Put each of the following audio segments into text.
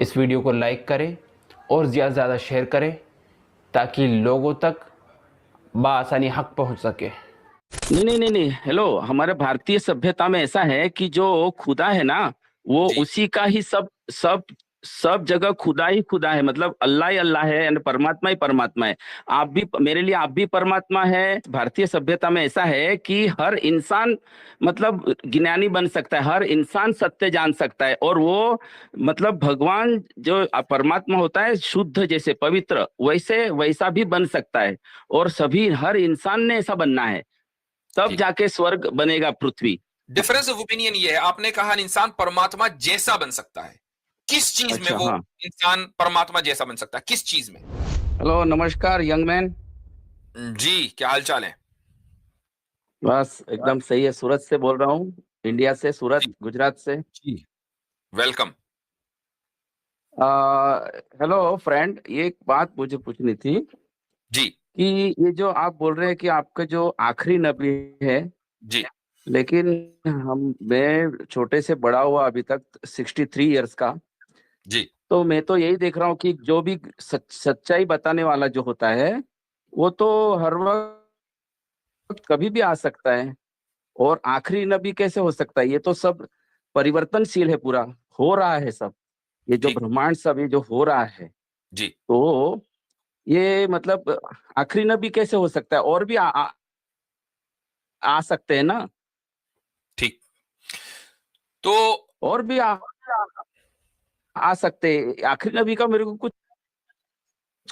इस वीडियो को लाइक करें और ज़्यादा से ज़्यादा शेयर करें ताकि लोगों तक बआसानी हक पहुंच सके। नहीं नहीं नहीं नहीं, हेलो। हमारे भारतीय सभ्यता में ऐसा है कि जो खुदा है ना, वो जी। उसी का ही सब सब सब जगह खुदा ही खुदा है। मतलब अल्लाह ही अल्लाह है, यानी परमात्मा ही परमात्मा है। आप भी, मेरे लिए आप भी परमात्मा है। भारतीय सभ्यता में ऐसा है कि हर इंसान मतलब ज्ञानी बन सकता है, हर इंसान सत्य जान सकता है। और वो मतलब भगवान जो परमात्मा होता है, शुद्ध जैसे पवित्र, वैसे वैसा भी बन सकता है। और सभी, हर इंसान ने ऐसा बनना है, तब ठीक। जाके स्वर्ग बनेगा पृथ्वी। डिफरेंस ऑफ ओपिनियन ये है, आपने कहा इंसान परमात्मा जैसा बन सकता है। किस चीज में अच्छा, वो हाँ। इंसान परमात्मा जैसा बन सकता है, किस चीज में? हेलो, नमस्कार यंग मैन। जी, क्या हाल चाल है? बस एकदम सही है। सूरत से बोल रहा हूँ, इंडिया से, सूरत, जी गुजरात से। जी, वेलकम। हेलो फ्रेंड, ये एक बात मुझे पूछनी थी जी कि ये जो आप बोल रहे हैं कि आपका जो आखिरी नबी है, जी लेकिन मैं छोटे से बड़ा हुआ अभी तक 63 इयर्स का, जी तो मैं तो यही देख रहा हूँ कि जो भी सच्चाई बताने वाला जो होता है, वो तो हर वक्त कभी भी आ सकता है। और आखिरी नबी कैसे हो सकता है? ये तो सब परिवर्तनशील है, पूरा हो रहा है सब। ये जो ठीक। ब्रह्मांड सब ये जो हो रहा है, जी तो ये मतलब आखिरी नबी कैसे हो सकता है? और भी आ सकते हैं ना? ठीक। तो और भी आ सकते हैं। आखिरी नबी का मेरे को कुछ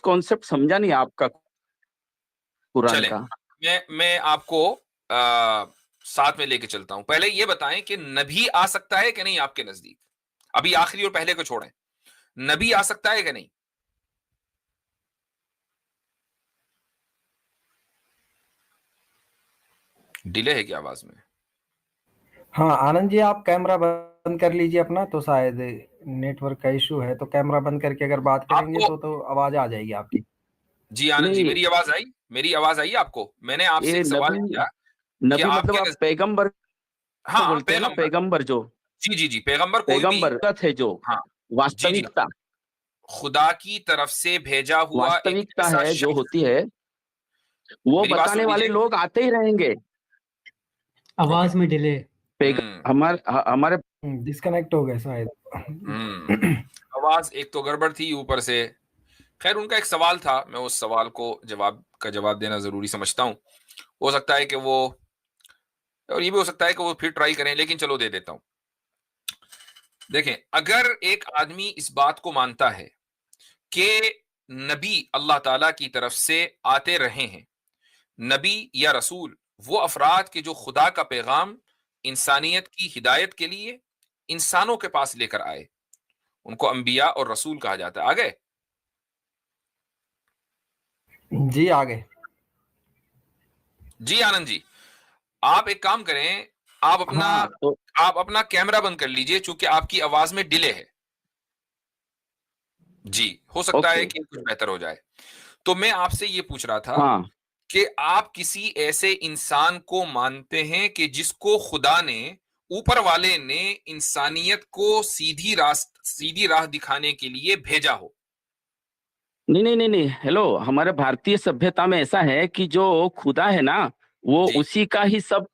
कॉन्सेप्ट समझा नहीं आपका, कुरान चलें, का। मैं आपको साथ में लेके चलता हूं। पहले ये बताएं कि नबी आ सकता है कि नहीं आपके नजदीक? अभी आखिरी और पहले को छोड़ें, नबी आ सकता है कि नहीं? डिले है क्या आवाज में? हाँ आनंद जी, आप कैमरा बंद कर लीजिए अपना, तो शायद नेटवर्क का इशू है। तो कैमरा बंद करके अगर बात करेंगे आपको तो आवाज आ जाएगी आपकी। जी आनंद जी, नहीं, मेरी आवाज आई? मेरी आवाज आई आपको? मैंने आपसे ये एक सवाल नबी, किया कि नबी मतलब आपके आप नजदीक। पैगंबर को हाँ, बोलते हैं ना, पैगंबर। पैगंबर जो जी जी जी, पैगंबर कोई भी। पैगंबर है, जो हाँ। जी जी, वास्तविकता खुदा की तरफ से भेजा हुआ एक वास्तविकता ऐसा है जो शख्स। होती है, वो मेरी बात बताने सुन वाले लीजिए। लोग आते ही रहेंगे। ओके। आवाज में डिले। हमारे डिस्कनेक्ट हो गए शायद। हम्म। आवाज एक तो गड़बड़ थी ऊपर से। खैर, उनका एक सवाल था, मैं उस सवाल को जवाब देना जरूरी समझता हूँ। हो सकता है कि वो, और ये भी हो सकता है कि वो फिर ट्राई करें, लेकिन चलो दे देता हूं। देखें, अगर एक आदमी इस बात को मानता है कि नबी अल्लाह ताला की तरफ से आते रहे हैं, नबी या रसूल वो अफराद के जो खुदा का पैगाम इंसानियत की हिदायत के लिए इंसानों के पास लेकर आए, उनको अंबिया और रसूल कहा जाता है। आगे जी आगे। जी आनंद जी, आप एक काम करें, हाँ, तो आप अपना कैमरा बंद कर लीजिए, चूंकि आपकी आवाज में डिले है। जी, हो सकता है ओके। कि कुछ बेहतर हो जाए। तो मैं आपसे ये पूछ रहा था हाँ, कि आप किसी ऐसे इंसान को मानते हैं कि जिसको खुदा ने, ऊपर वाले ने इंसानियत को सीधी राह दिखाने के लिए भेजा हो? नहीं नहीं नहीं नहीं, हेलो। हमारे भारतीय सभ्यता में ऐसा है कि जो खुदा है ना, वो जी उसी का ही सब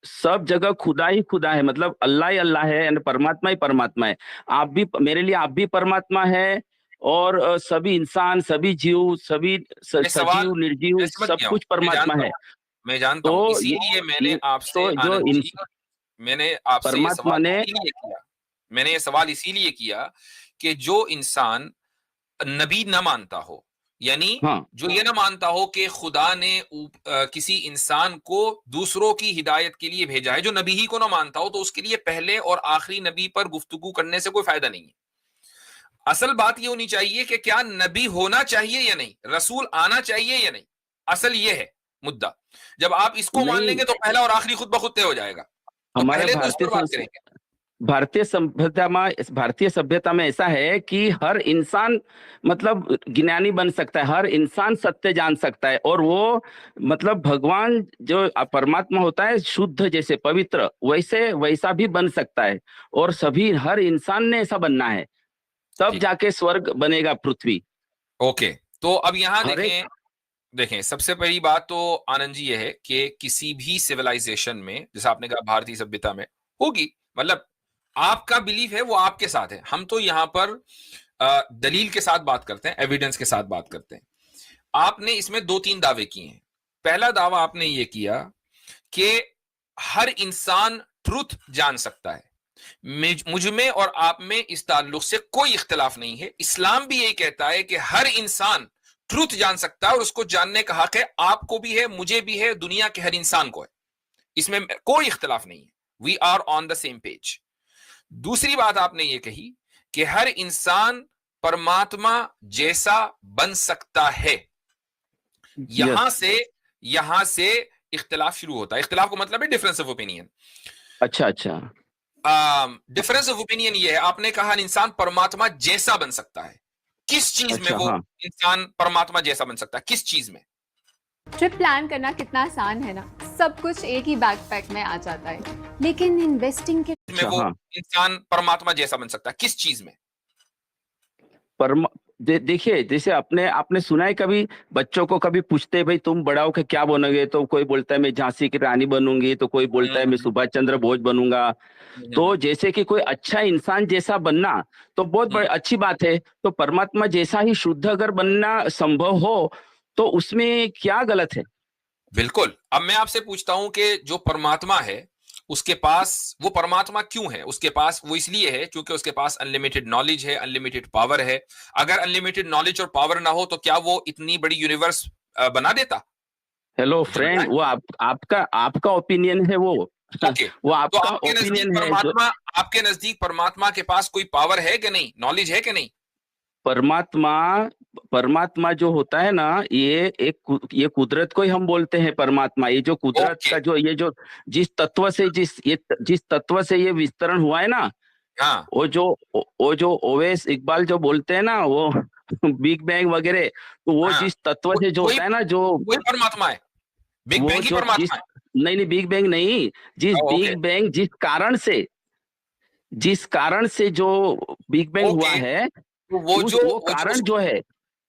सब जगह खुदा ही खुदा है। मतलब अल्लाह ही अल्लाह है, यानी परमात्मा ही परमात्मा है। आप भी, मेरे लिए आप भी परमात्मा है। और सभी इंसान, सभी जीव, सभी मैं सवाल सजीव निर्जीव मैं समझ सब गया हूं, कुछ परमात्मा है। मैं जानता हूं, तो इसीलिए मैंने आपसे, तो जो आनंद जी, मैंने आपसे ये परमात्मा सवाल ने, इसीलिए किया, मैंने ये सवाल इसीलिए किया कि जो इंसान नबी न मानता हो, यानी हाँ जो ये ना मानता हो कि खुदा ने किसी इंसान को दूसरों की हिदायत के लिए भेजा है, जो नबी ही को ना मानता हो, तो उसके लिए पहले और आखिरी नबी पर गुफ्तगू करने से कोई फायदा नहीं है। असल बात ये होनी चाहिए कि क्या नबी होना चाहिए या नहीं, रसूल आना चाहिए या नहीं। असल ये है मुद्दा। जब आप इसको मान नहीं, लेंगे तो पहला और आखिरी खुद ब खुद तय हो जाएगा। तो हमारे पहले तो इस पर बात करेंगे। भारतीय सभ्यता में ऐसा है कि हर इंसान मतलब ज्ञानी बन सकता है, हर इंसान सत्य जान सकता है। और वो मतलब भगवान जो परमात्मा होता है, शुद्ध जैसे पवित्र, वैसे वैसा भी बन सकता है। और सभी, हर इंसान ने ऐसा बनना है, तब ठीक। जाके स्वर्ग बनेगा पृथ्वी। ओके, तो अब यहाँ हर एक- देखें, देखें सबसे पहली बात तो आनंद जी ये है कि किसी भी सिविलाइजेशन में, जैसा आपने कहा भारतीय सभ्यता में होगी, मतलब आपका बिलीफ है वो आपके साथ है, हम तो यहाँ पर दलील के साथ बात करते हैं, एविडेंस के साथ बात करते हैं। आपने इसमें 2-3 दावे किए हैं। पहला दावा आपने ये किया कि हर इंसान ट्रुथ जान सकता है। मुझ में और आप में इस ताल्लुक से कोई इख्तिलाफ नहीं है। इस्लाम भी यही कहता है कि हर इंसान ट्रुथ जान सकता है और उसको जानने का हक है, आपको भी है, मुझे भी है, दुनिया के हर इंसान को है, इसमें कोई इख्तिलाफ नहीं है। We are on the same page. दूसरी बात आपने ये कही कि हर इंसान परमात्मा जैसा बन सकता है। यहां से इख्तिलाफ शुरू होता है। इख्तिलाफ का मतलब है डिफरेंस ऑफ ओपिनियन। अच्छा अच्छा, डिफरेंस ऑफ ओपिनियन ये है, आपने कहा इंसान परमात्मा जैसा बन सकता है। किस चीज में अच्छा, वो हाँ। इंसान परमात्मा जैसा बन सकता है, किस चीज में? ट्रिप प्लान करना कितना आसान है ना, सब कुछ एक ही बैकपैक में आ जाता है, लेकिन इन्वेस्टिंग के में वो हाँ। इंसान परमात्मा जैसा बन सकता है, किस चीज में? देखिए, जैसे आपने सुना है कभी बच्चों को कभी पूछते भाई तुम बड़ा होकर क्या बनोगे, तो कोई बोलता है मैं झांसी की रानी बनूंगी, तो कोई बोलता है मैं सुभाष चंद्र बोस बनूंगा। तो जैसे कि कोई अच्छा इंसान जैसा बनना तो बहुत बड़ी अच्छी बात है, तो परमात्मा जैसा ही शुद्ध अगर बनना संभव हो तो उसमें क्या गलत है? बिल्कुल। अब मैं आपसे पूछता हूं कि जो परमात्मा है उसके पास, वो परमात्मा क्यों है उसके पास? वो इसलिए है क्योंकि उसके पास अनलिमिटेड नॉलेज है, अनलिमिटेड पावर है। अगर अनलिमिटेड नॉलेज और पावर ना हो तो क्या वो इतनी बड़ी यूनिवर्स बना देता? हेलो फ्रेंड, वो आपका ओपिनियन है वो। ओके, वो तो आपका ओपिनियन है। आपके नजदीक परमात्मा के पास कोई पावर है कि नहीं, नॉलेज है कि नहीं? परमात्मा जो होता है ना, ये कुदरत को ही हम बोलते हैं परमात्मा। ये जो कुदरत ओके। का जो जिस तत्व से ये विस्तरण हुआ है ना, हाँ, वो जो ओवैस इकबाल जो बोलते हैं ना, वो बिग बैंग वगैरह, तो वो हाँ। जिस तत्व से जो होता है ना, जो वही परमात्मा है, बिग वो बैंग ही जो जिस परमात्मा है। नहीं बिग बैंग नहीं, ओके, बिग बैंग जिस कारण से जो बिग बैंग हुआ ओके। है, तो वो वो कारण जो है,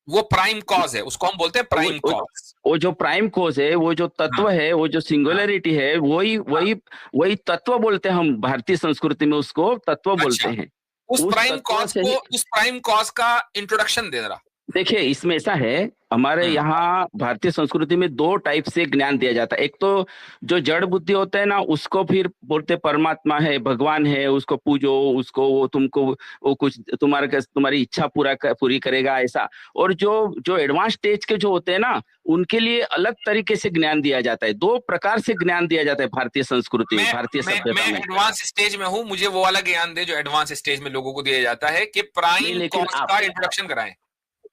वो प्राइम कॉज है, उसको हम बोलते हैं प्राइम वो कॉज। वो जो प्राइम कोज है, वो जो तत्व हाँ, है, वो जो सिंगुलरिटी है, वही तत्व बोलते हैं हम भारतीय संस्कृति में, उसको तत्व बोलते अच्छा। हैं। उस उस प्राइम तत्व कॉज से को, ही उस प्राइम कॉज का इंट्रोडक्शन दे रहा। देखिए, इसमें ऐसा है, हमारे यहाँ भारतीय संस्कृति में 2 टाइप से ज्ञान दिया जाता है। एक तो जो जड़ बुद्धि होता है ना, उसको फिर बोलते परमात्मा है, भगवान है, उसको पूजो, उसको वो तुमको वो कुछ तुम्हारी इच्छा पूरी करेगा, ऐसा। और जो एडवांस स्टेज के जो होते हैं ना, उनके लिए अलग तरीके से ज्ञान दिया जाता है। 2 प्रकार से ज्ञान दिया जाता है भारतीय संस्कृति में, भारतीय सभ्यता मैं में। एडवांस स्टेज में हूं, मुझे वो वाला ज्ञान दे जो एडवांस स्टेज में लोगों को दिया जाता है, कि प्राइम लेकिन कॉज का इंट्रोडक्शन कराएं।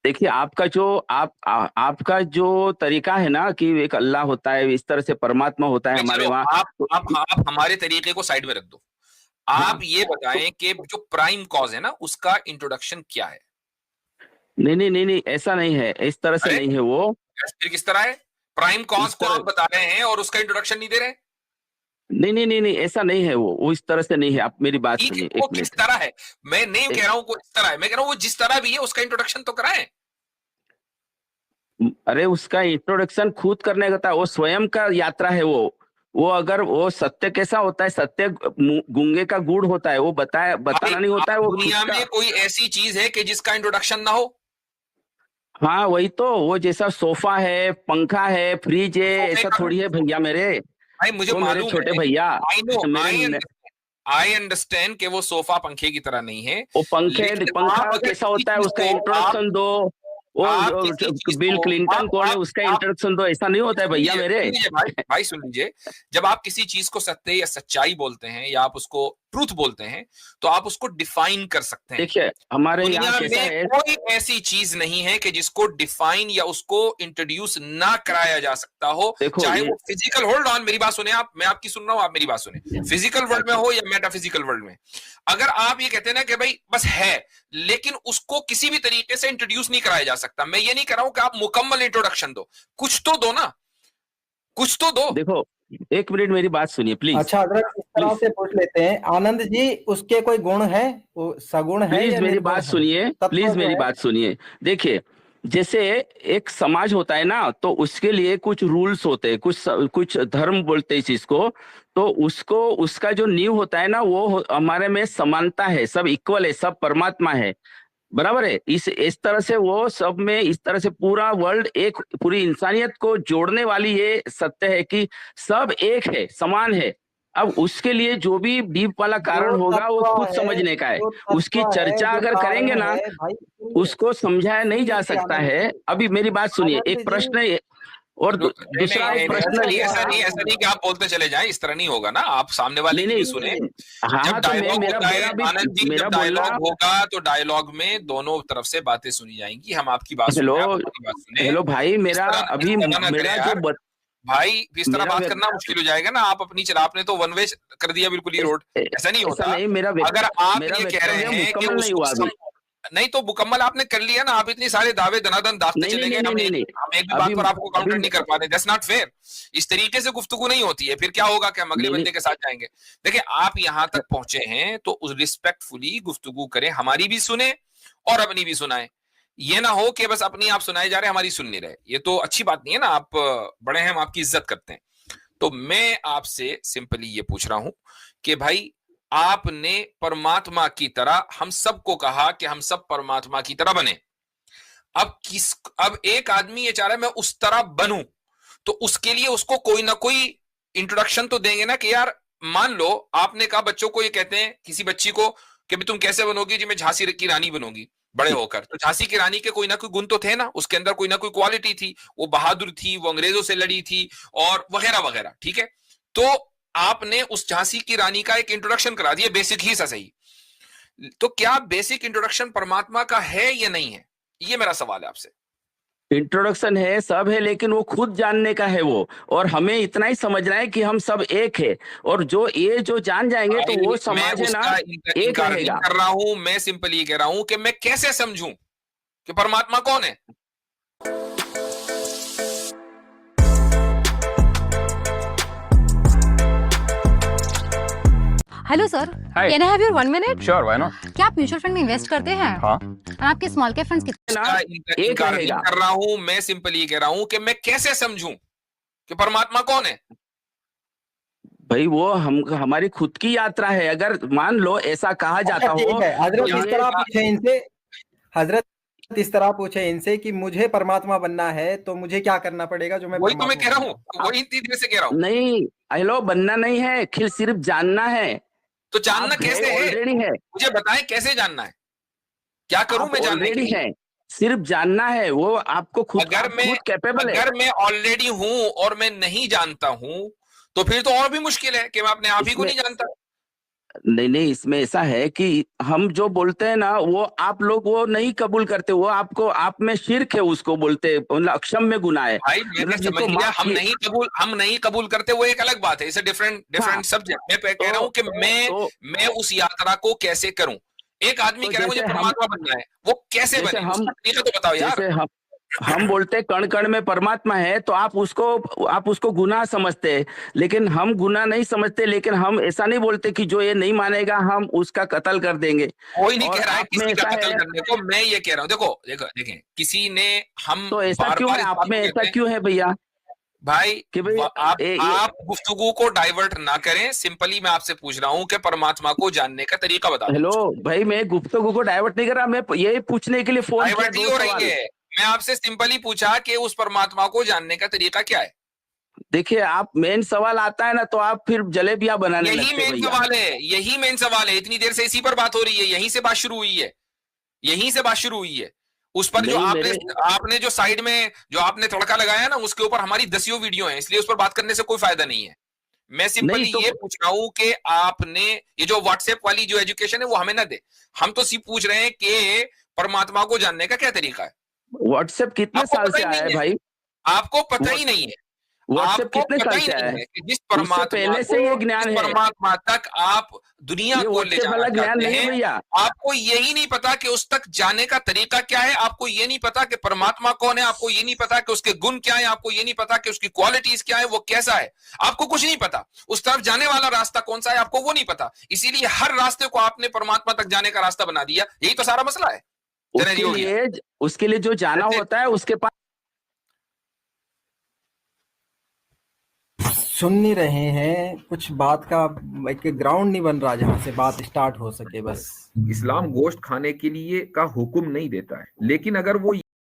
देखिए, आपका जो तरीका है ना, कि एक अल्लाह होता है, इस तरह से परमात्मा होता है हमारे चलो, वहाँ। आप हमारे तरीके को साइड में रख दो। हाँ, आप ये बताएं कि जो प्राइम कॉज है ना, उसका इंट्रोडक्शन क्या है? नहीं, ऐसा नहीं है, इस तरह से अरे, नहीं है वो। फिर किस तरह है? प्राइम कॉज इस को आप तरह बता रहे हैं और उसका इंट्रोडक्शन नहीं दे रहे? नहीं, ऐसा नहीं है वो इस तरह से नहीं है। आप मेरी बात ठीक है, सुनिए, वो 1 किस मिनट। तरह है? मैं नहीं कह एक- रहा हूं वो इस तरह है, मैं कह रहा हूं वो जिस तरह भी है उसका इंट्रोडक्शन तो कराएं। अरे, उसका इंट्रोडक्शन खुद करने का था, वो स्वयं का यात्रा है वो अगर वो सत्य कैसा होता है, सत्य गूंगे का गुड़ होता है, वो भाई, बताना नहीं होता है, वो खुद दुनिया का। में कोई ऐसी चीज है कि जिसका इंट्रोडक्शन ना हो? हाँ, वही तो, वो जैसा सोफा है, पंखा है, फ्रिज है, सोफे ऐसा का, थोड़ी है भैया मेरे। भाई मुझे वो मेरे मालूम छोटे है। भैया, आई नो, मेरे आई अंडरस्टैंड कि वो सोफा पंखे की तरह नहीं है। वो लेकिन पंखा आप अगर कैसा किसी होता है, चीज उसका को, इंट्रोडक्शन दो। आप वो किसी चीज बिल को, क्लिंटन कौन है, उसका आप इंट्रोडक्शन दो, ऐसा नहीं होता है सुन भैया लीजिए, मेरे। सुन लीजिए भाई, भाई सुन लीजिए। जब आप किसी चीज को सत्य या सच्चाई बोलते हैं, या आप उसको ट्रूथ बोलते हैं, तो आप उसको डिफाइन कर सकते हैं। देखिए, हमारे यहाँ दुनिया कैसा में है, कोई ऐसी चीज नहीं है कि जिसको डिफाइन या उसको इंट्रोड्यूस ना कराया जा सकता हो, देखो चाहे ये वो फिजिकल, होल्ड ऑन, मेरी बात सुने आप, मैं आपकी सुन रहा हूं, आप मेरी बात सुने। फिजिकल वर्ल्ड में हो या मेटाफिजिकल वर्ल्ड में, अगर आप ये कहते हैं ना कि भाई बस है, लेकिन उसको किसी भी तरीके से इंट्रोड्यूस नहीं कराया जा सकता, मैं ये नहीं कह रहा हूं कि आप मुकम्मल इंट्रोडक्शन दो, कुछ तो दो ना, कुछ तो दो। देखो एक मिनट मेरी बात सुनिए प्लीज। अच्छा हजरत, इस तरह से पूछ लेते हैं, आनंद जी उसके कोई गुण है, वो सगुण है प्लीज या मेरी निर्गुण बात है? सुनिए, तत्व प्लीज जो मेरी है, बात सुनिए। देखिए, जैसे एक समाज होता है ना, तो उसके लिए कुछ रूल्स होते हैं, कुछ धर्म बोलते हैं इस चीज को। तो उसको उसका जो नींव होता है ना, वो हमारे में समानता है, सब इक्वल है, सब परमात्मा है, बराबर है। इस तरह से वो सब में, इस तरह से पूरा वर्ल्ड एक, पूरी इंसानियत को जोड़ने वाली ये सत्य है कि सब एक है, समान है। अब उसके लिए जो भी डीप वाला कारण जो होगा वो तत्व खुद है, समझने का है। जो उसकी तत्व है, चर्चा जो अगर करेंगे कारण ना, है भाई, सुनिए उसको समझाया नहीं जा सुनिए सकता आनंद है। जी, अभी मेरी बात सुनिए, आनंद एक जी, प्रश्न है और नहीं नहीं दूसरा नहीं एक नहीं, प्रश्न। ऐसा नहीं कि आप बोलते चले जाएं, इस तरह नहीं होगा ना, आप सामने वाले नहीं की भी नहीं, सुने। हाँ जब हाँ, तो मैं डायलॉग मेरा होता है मेरा भी आनंद जी, मेरा जब बोलना। डायलॉग होगा तो डायलॉग में दोनों तरफ से बातें सुनी जाएंगी, हम आपकी बात सुन हेलो, रहे हैं, आप हमारी बात सुने। हेलो भाई, इस मेरा तरह अभी ना करें मेरा यार भाई, इस तरह मेरा बात करना मुश्किल हो जाएगा ना। आप अपनी चला, आपने तो वन वे कर दिया बिल्कुल ही रोड, ऐसा नहीं ऐसा होता। नहीं, अगर आप मेरा ये कह रहे वक्तव्य हैं कि मुकम्मल नहीं उसको हुआ अभी। नहीं तो मुकम्मल आपने कर लिया ना, आप इतने सारे दावे दनादन दागते नहीं नहीं चले गए, नहीं नहीं नहीं, हम एक भी अभी बात पर आपको अभी काउंटर नहीं कर पा रहे। That's not fair. इस तरीके से गुफ्तगू नहीं होती है। फिर क्या होगा कि हम अगले नहीं नहीं, बंदे के साथ जाएंगे। देखिए, आप यहां तक पहुंचे हैं तो उस रिस्पेक्टफुली गुफ्तगू करें, हमारी भी सुने और अपनी भी सुनाए। ये ना हो कि बस अपनी आप सुनाए जा रहे, हमारी सुन नहीं रहे। ये तो अच्छी बात नहीं है ना। आप बड़े हैं, हम आपकी इज्जत करते हैं। तो मैं आपसे सिंपली ये पूछ रहा हूं कि भाई, आपने परमात्मा की तरह हम सबको कहा कि हम सब परमात्मा की तरह बने। अब एक आदमी ये चाह रहा है मैं उस तरह बनूं, तो उसके लिए उसको कोई ना कोई इंट्रोडक्शन तो देंगे ना कि यार, मान लो आपने कहा बच्चों को, ये कहते हैं किसी बच्ची को कि भाई तुम कैसे बनोगी जी, मैं झांसी की रानी बनूंगी बड़े होकर। तो झांसी की रानी के कोई ना कोई गुण तो थे ना, उसके अंदर कोई ना कोई क्वालिटी थी, वो बहादुर थी, वो अंग्रेजों से लड़ी थी और वगैरह वगैरह, ठीक है। तो आपने उस झांसी की रानी का एक इंट्रोडक्शन करा दिया, बेसिक ही सा सही। तो क्या बेसिक इंट्रोडक्शन परमात्मा का है या नहीं है? ये मेरा सवाल है आपसे। इंट्रोडक्शन है, सब है, लेकिन वो खुद जानने का है वो। और हमें इतना ही समझना है कि हम सब एक है, और जो जान जाएंगे तो वो मैं समाज है ना, उसका एक इनकार नहीं रहेगा। कर रहा हूं, मैं सिंपल ये कह रहा हूं कि मैं कैसे समझूं कि परमात्मा कौन है। Hello sir, Hi. Can I have your 1 minute? Sure, why not? क्या आप म्यूचुअल फंड में इन्वेस्ट करते हैं? हाँ। और आपके स्मॉल कैप फंड्स कितने? ना, उसका एक इनकार नहीं रहेगा। कर रहा हूं, मैं सिंपल ये कह रहा हूं कि मैं कैसे समझूं कि परमात्मा कौन है। भाई वो हमारी खुद की यात्रा है। अगर मान लो ऐसा कहा जाता अच्छा, हो ठीक है हजरत, तो इस ये तरह पूछे इनसे, हजरत इस तरह पूछे इनसे कि मुझे परमात्मा बनना है तो मुझे क्या करना पड़ेगा जो मैं वही तो मैं कह परमात्मा रहा बन हूं, जाऊं? वही इतनी देर से कह रहा हूं। नहीं, हेलो, बनना नहीं है, सिर्फ जानना है। तो जानना आप कैसे है? ऑलरेडी है, मुझे बताएं कैसे जानना है, क्या करूं आप मैं जानने के ऑलरेडी लिए? है, सिर्फ जानना है। वो आपको खुद, आप खुद कैपेबल है। अगर मैं ऑलरेडी हूं और मैं नहीं जानता हूं, तो फिर तो और भी मुश्किल है कि मैं अपने आप ही को इसमें नहीं जानता। नहीं, इसमें ऐसा है कि हम जो बोलते हैं ना, वो आप लोग वो नहीं कबूल करते। वो आपको, आप में शिर्क है, उसको बोलते हैं, मतलब अक्षम्य गुनाह है। भाई मैंने मतलब समझ जिसको लिया, माफ हम किए। नहीं कबूल करते, वो एक अलग बात है। इसे डिफरेंट हाँ, सब्जेक्ट। मैं कह रहा हूं कि मैं उस यात्रा को कैसे करूं। एक आदमी तो कह रहा है मुझे जैसे परमात्मा बनना है, वो कैसे जैसे बने, हम उसका तरीका तो बताओ यार। जैसे हम बोलते हैं कण कण में परमात्मा है, तो आप उसको गुनाह समझते हैं, लेकिन हम गुनाह नहीं समझते। लेकिन हम ऐसा नहीं बोलते कि जो ये नहीं मानेगा हम उसका कत्ल कर देंगे। कोई नहीं और कह रहा है आप में किसी का ऐसा कत्ल है, करने को, मैं ये कह रहा हूं, देखो देखें, किसी ने, हम तो ऐसा बार क्यों बार है? इस आप बात में को ऐसा कहते हैं क्यों है भैया भाई, कि भाई ये आप गुफ्तगू को डाइवर्ट ना करें। सिंपली मैं आपसे पूछ रहा हूं कि परमात्मा को जानने का तरीका बता दो। हेलो भाई, मैं गुफ्तगू को डाइवर्ट नहीं कर रहा, मैं यही पूछने के लिए फोन किया। डाइवर्ट ही दो हो सवाल रही है। मैं आपसे सिंपली पूछा कि उस परमात्मा को जानने का तरीका क्या है। देखिए, आप मेन सवाल आता है ना, तो आप फिर जलेबियां बनाने यही लगते मेन भैया। सवाल है, यही मेन सवाल है। इतनी देर से इसी पर बात हो रही है, यहीं से बात शुरू हुई है, यहीं से बात शुरू हुई है। उस पर जो नहीं, आपने जो साइड में जो आपने तड़का लगाया ना, उसके ऊपर हमारी 10 वीडियो है, इसलिए उस पर बात करने से कोई फायदा नहीं है। मैं सिंपली तो ये पूछ रहा हूं कि आपने ये जो व्हाट्सएप वाली जो एजुकेशन है वो हमें ना दे। हम तो सिर्फ पूछ रहे हैं कि परमात्मा को जानने का क्या तरीका है। व्हाट्सएप कितने आपको साल पता से ही आया है नहीं है, भाई? आपको पता ही नहीं है, व्हाट्सएप आपको कितने पता साल ही से आया नहीं है? है कि जिस उससे पहले से ये ज्ञान है। परमात्मा तक आप दुनिया ये को ले उससे जाना बड़ा ज्ञान चाहते नहीं है हैं। भैया। आपको यही नहीं पता कि उस तक जाने का तरीका क्या है, आपको ये नहीं पता कि परमात्मा कौन है, आपको ये नहीं पता कि उसके गुण क्या है, आपको ये नहीं पता कि उसकी क्वालिटीज क्या है, वो कैसा है, आपको कुछ नहीं पता। उस तरफ जाने वाला रास्ता कौन सा है आपको वो नहीं पता, इसीलिए हर रास्ते को आपने परमात्मा तक जाने का रास्ता बना दिया। यही तो सारा मसला है। उसके लिए जो जाना होता है उसके पास सुन नहीं रहे हैं, कुछ बात का एक ग्राउंड नहीं बन रहा जहां से बात स्टार्ट हो सके। बस इस्लाम गोश्त खाने के लिए का हुक्म नहीं देता है, लेकिन अगर वो